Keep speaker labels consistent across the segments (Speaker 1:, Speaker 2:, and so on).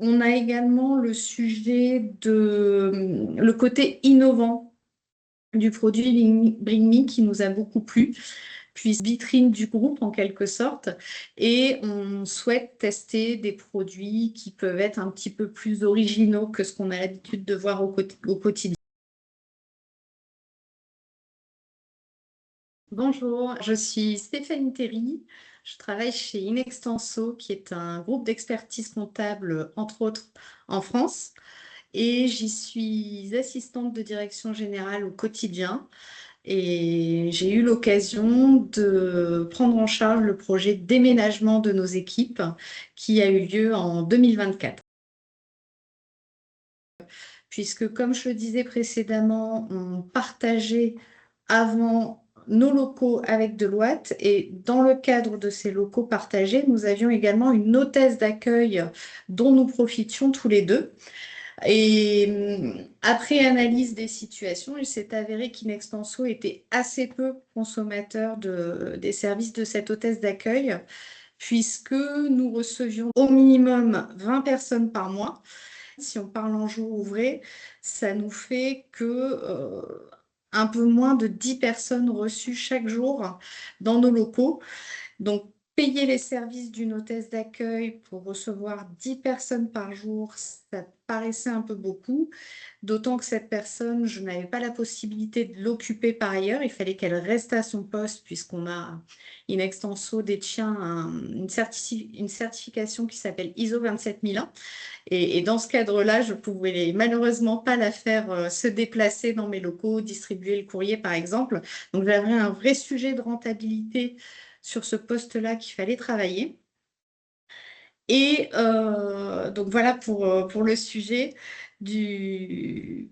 Speaker 1: On a également le sujet de le côté innovant du produit Bring Me qui nous a beaucoup plu, puis vitrine du groupe en quelque sorte. Et on souhaite tester des produits qui peuvent être un petit peu plus originaux que ce qu'on a l'habitude de voir au quotidien. Bonjour, je suis Stéphanie Théry. Je travaille chez Inextenso, qui est un groupe d'expertise comptable, entre autres, en France. Et j'y suis assistante de direction générale au quotidien. Et j'ai eu l'occasion de prendre en charge le projet de déménagement de nos équipes qui a eu lieu en 2024. Puisque, comme je le disais précédemment, on partageait avant nos locaux avec Deloitte et dans le cadre de ces locaux partagés, nous avions également une hôtesse d'accueil dont nous profitions tous les deux. Et après analyse des situations, il s'est avéré qu'Inextenso était assez peu consommateur des services de cette hôtesse d'accueil, puisque nous recevions au minimum 20 personnes par mois. Si on parle en jours ouvrés, ça nous fait que un peu moins de 10 personnes reçues chaque jour dans nos locaux. Donc, payer les services d'une hôtesse d'accueil pour recevoir 10 personnes par jour, ça paraissait un peu beaucoup. D'autant que cette personne, je n'avais pas la possibilité de l'occuper par ailleurs. Il fallait qu'elle reste à son poste puisqu'on a Inextenso détient une certification qui s'appelle ISO 27001. Et dans ce cadre-là, je pouvais malheureusement pas la faire se déplacer dans mes locaux, distribuer le courrier, par exemple. Donc, j'avais un vrai sujet de rentabilité sur ce poste-là qu'il fallait travailler. Et donc voilà pour le sujet de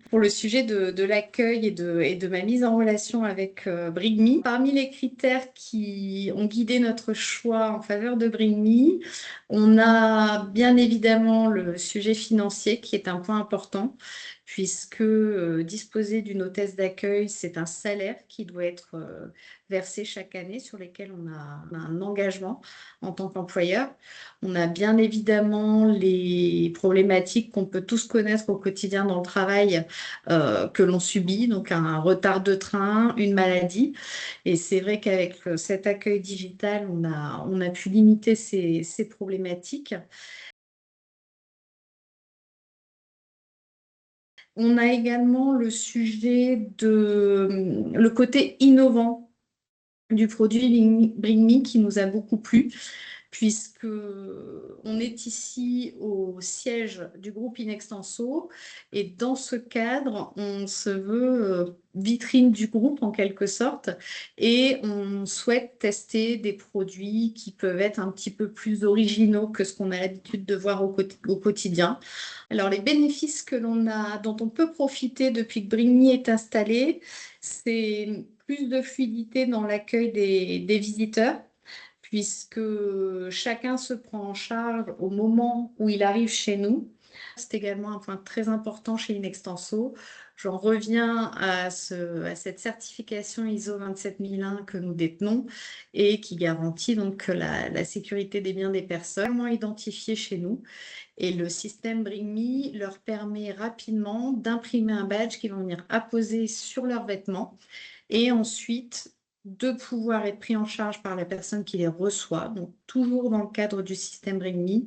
Speaker 1: l'accueil et de ma mise en relation avec Bring Me. Parmi les critères qui ont guidé notre choix en faveur de Bring Me, on a bien évidemment le sujet financier qui est un point important, puisque disposer d'une hôtesse d'accueil, c'est un salaire qui doit être versé chaque année sur lesquels on a un engagement en tant qu'employeur. On a bien évidemment les problématiques qu'on peut tous connaître au quotidien dans le travail que l'on subit, donc un retard de train, une maladie. Et c'est vrai qu'avec cet accueil digital, on a pu limiter ces problématiques. On a également le sujet de le côté innovant du produit Bring Me qui nous a beaucoup plu, puisque on est ici au siège du groupe Inextenso et dans ce cadre, on se veut vitrine du groupe en quelque sorte et on souhaite tester des produits qui peuvent être un petit peu plus originaux que ce qu'on a l'habitude de voir au quotidien. Alors les bénéfices dont on peut profiter depuis que Brigny est installé, c'est plus de fluidité dans l'accueil des visiteurs, puisque chacun se prend en charge au moment où il arrive chez nous. C'est également un point très important chez Inextenso. J'en reviens à cette certification ISO 27001 que nous détenons et qui garantit donc la sécurité des biens des personnes, clairement identifiée chez nous. Et le système Bring Me leur permet rapidement d'imprimer un badge qu'ils vont venir apposer sur leurs vêtements et ensuite de pouvoir être pris en charge par la personne qui les reçoit, donc toujours dans le cadre du système Bring Me,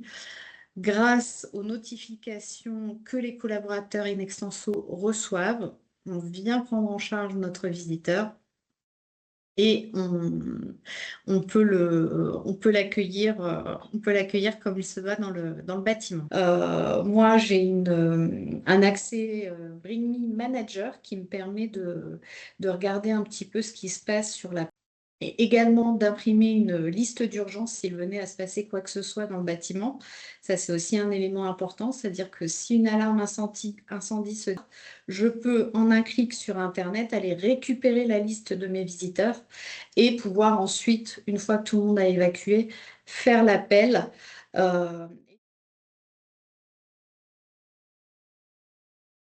Speaker 1: grâce aux notifications que les collaborateurs Inextenso reçoivent. On vient prendre en charge notre visiteur et on peut l'accueillir comme il se doit dans le bâtiment. Moi, j'ai un accès Bring Me Manager qui me permet de regarder un petit peu ce qui se passe sur la et également d'imprimer une liste d'urgence s'il venait à se passer quoi que ce soit dans le bâtiment. Ça, c'est aussi un élément important, c'est-à-dire que si une alarme incendie se déclenche, je peux, en un clic sur Internet, aller récupérer la liste de mes visiteurs et pouvoir ensuite, une fois que tout le monde a évacué, faire l'appel.